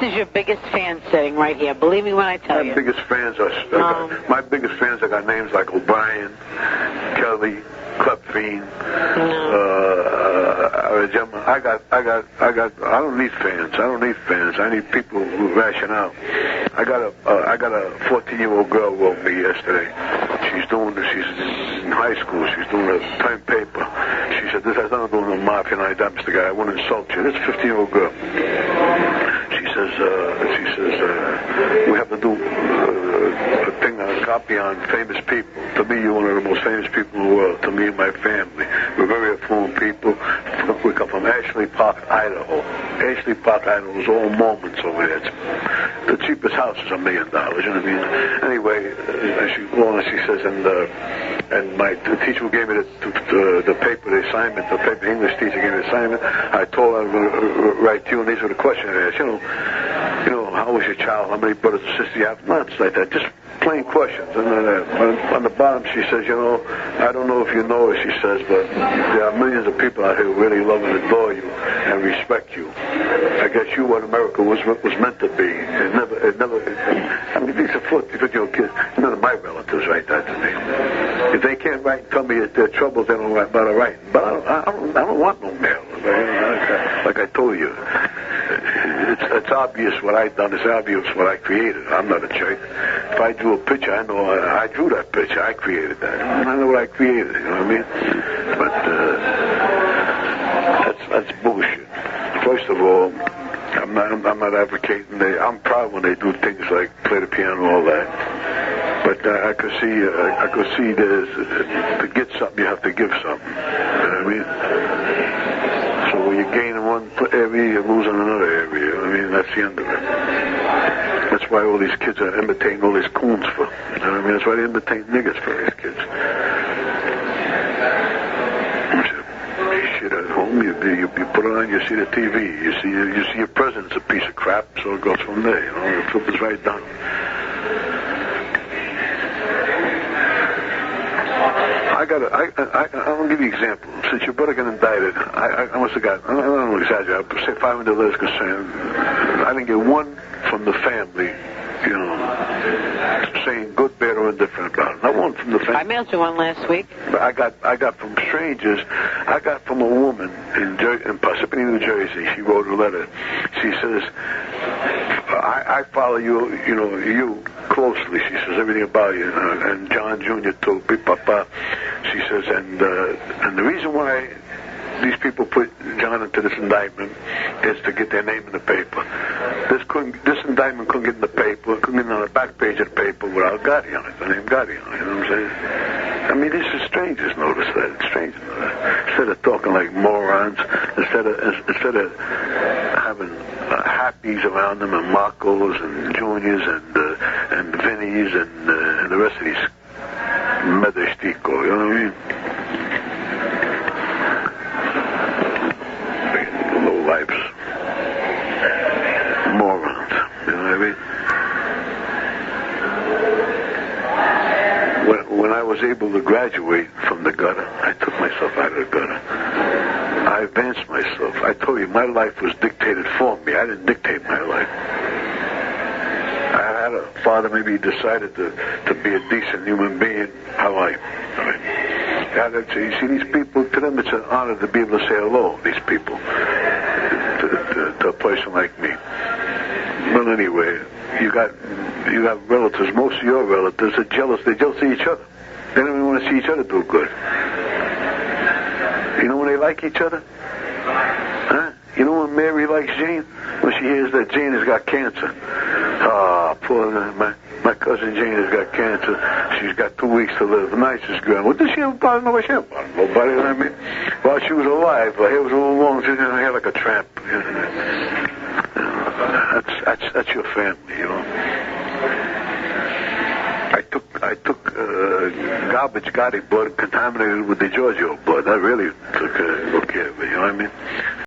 is your biggest fan sitting right here. Believe me when I tell you. My biggest fans are I got names like O'Brien, Kelly, Klepfine. I don't need fans. I need people who ration out. I got a 14-year-old girl wrote me yesterday. She's in high school. She's doing a time paper. She said, "This has nothing to do with the mafia and I'm Mr. Guy. I won't insult you." This 15-year-old girl. She says, we have to do a thing, a copy on famous people. To me, you're one of the most famous people in the world. To me and my family. We're very affluent people. We come from Ashley Park, Idaho. Ashley Park, Idaho is all Mormons over there. The cheapest house is $1 million. You know what I mean? Anyway, she says, and my teacher who gave me the paper, the assignment, the English teacher gave me the assignment. I told her I was going to write to you, and these were the questions I asked. You know, how was your child? How many brothers and sisters you have? Nothing like that. Just plain questions. And on the bottom, she says, I don't know if you know her, she says, but there are millions of people out here who really love and adore you and respect you. I guess you what America was meant to be. It never. I mean, these are 50-year-old kids. None of my relatives write that to me. If they can't write and tell me that they're troubled, they don't write. But I write. But I don't want no mail. Like I told you. It's obvious what I've done. It's obvious what I created. I'm not a jerk. If I drew a picture, I know I drew that picture. I created that. I know what I created. You know what I mean? But that's bullshit. First of all, I'm not advocating. I'm proud when they do things like play the piano and all that. But I could see there's to get something, you have to give something. You know what I mean? So when you gain in one area, you lose in another area. You know what I mean? That's the end of it. That's why all these kids are imitating all these coons for. You know what I mean? That's why they imitate niggas for these kids. Shit at home, you put it on, you see the TV, you see your president's a piece of crap, so it goes from there. You know, it filters right down. I'll give you an example. Since your brother got indicted, I must have got, I don't know exactly, I would say 500 letters concerned. I didn't get one from the family, saying good, bad, or indifferent about it. Not one from the family. I mailed you one last week. But I got from strangers. I got from a woman in Parsippany, New Jersey. She wrote a letter. She says, I follow you closely. She says everything about you, and John Jr. told me, Papa. She says, and the reason why these people put John into this indictment is to get their name in the paper. This indictment couldn't get in the paper, couldn't get on the back page of the paper without Gotti on it, the name Gotti on it, you know what I'm saying? I mean, this is strangers notice that. It's strangers. Instead of talking like morons, instead of having happies around them and Marcos and Juniors and Vinnies and the rest of these Medestico, you know what I mean? Low lives. Morons, you know what I mean? When I was able to graduate from the gutter, I took myself out of the gutter. I advanced myself. I told you, my life was dictated for me. I didn't dictate my life. I had a father, maybe he decided to be a decent human being. How I? You see, these people, to them it's an honor to be able to say hello, these people, to a person like me. Well, anyway, you got relatives. Most of your relatives are jealous. They're jealous of each other. They don't even want to see each other do good. You know when they like each other? Huh? You know when Mary likes Jane? When she hears that Jane has got cancer. Ah, poor my cousin Jane has got cancer. She's got 2 weeks to live. The nicest girl. What does she have about? Nobody. She have about nobody. You know what I mean? While she was alive, her hair was a little long. She had her hair like a tramp. That's your family, you know. I took garbage Gotti blood contaminated with the Giorgio blood. I really took good care of it, you know what I mean?